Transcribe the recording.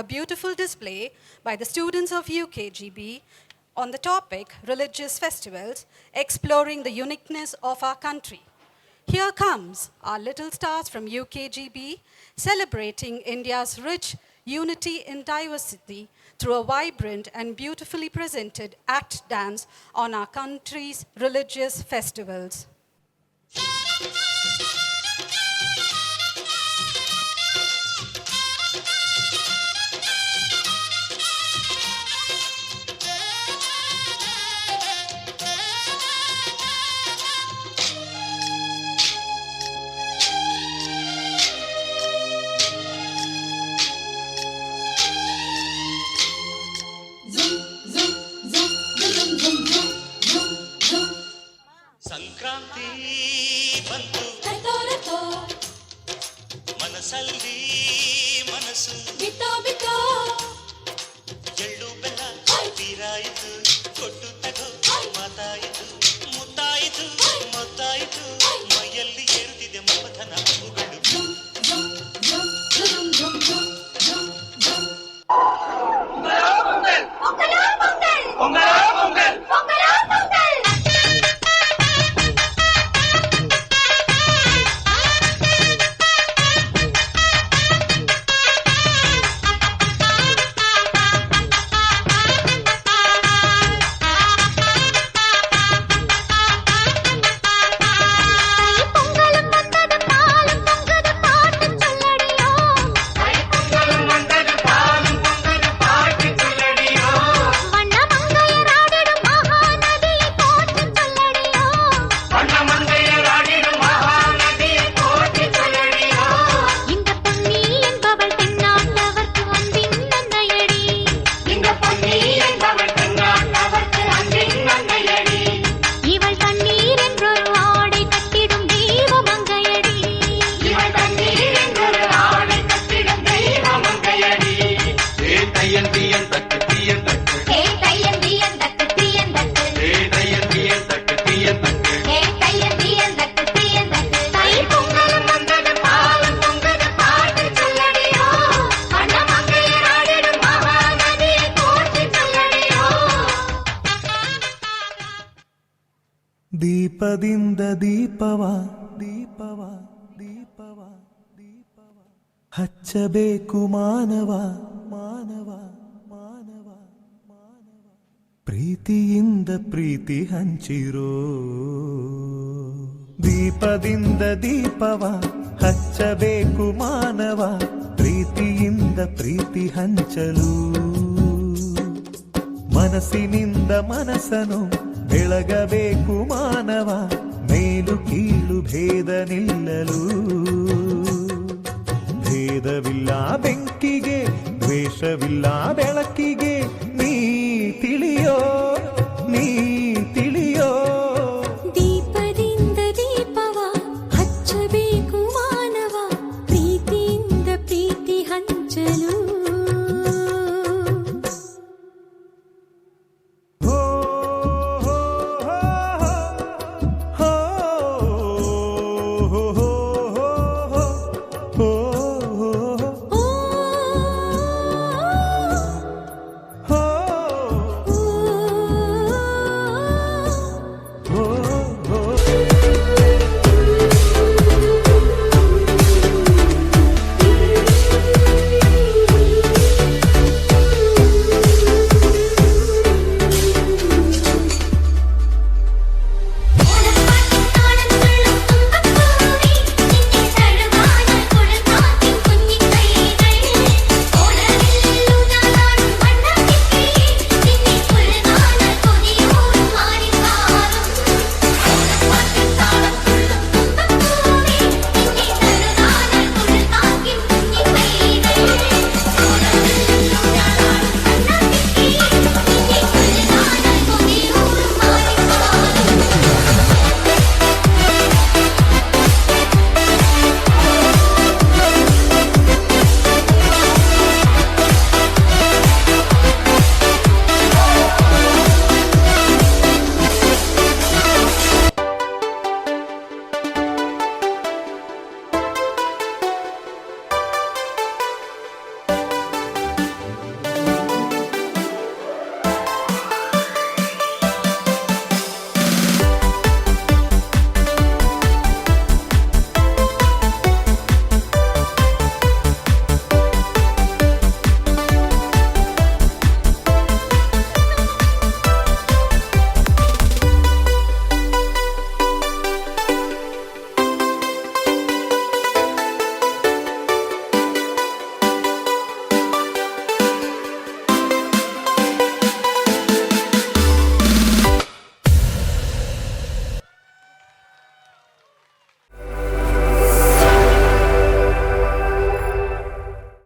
beautiful display by the students of UKGB on the topic Religious Festivals, Exploring the Uniqueness of Our Country. Here comes our little stars from UKGB, celebrating India's rich unity in diversity through a vibrant and beautifully presented act dance on our country's religious festivals. Sankranti ಬಂತು ಮನಸ್ಸಲ್ಲಿ ಮನಸ್ಸು ಬಿತ್ತೋ ಬಿತ್ತೋ ಎಳ್ಳು ಬೆಲ್ಲ ತೀರಾಯಿತು ಕೊಟ್ಟು ತಗೋ ಮಾತಾಯಿತು ಮುತ್ತಾಯಿತು ಮೊತ್ತಾಯಿತು ಮೈಯಲ್ಲಿ ಏರುತ್ತಿದೆ ಮಮಥನ ಹಬ್ಬುಗಳು ದೀಪದಿಂದ ದೀಪವ ದೀಪವ ದೀಪವ ದೀಪವ ಹಚ್ಚಬೇಕು ಮಾನವ ಮಾನವ ಮಾನವ ಮಾನವ ಪ್ರೀತಿಯಿಂದ ಪ್ರೀತಿ ಹಂಚಿರೋ ದೀಪದಿಂದ ದೀಪವ ಹಚ್ಚಬೇಕು ಮಾನವ ಪ್ರೀತಿಯಿಂದ ಪ್ರೀತಿ ಹಂಚಲು ಮನಸ್ಸಿನಿಂದ ಮನಸ್ಸನು ಬೆಳಗಬೇಕು ಮಾನವ ಮೇಲು ಕೀಳು ಭೇದ ನಿಲ್ಲಲು ಭೇದವಿಲ್ಲ ಬೆಂಕಿಗೆ ದ್ವೇಷವಿಲ್ಲ ಬೆಳಕಿಗೆ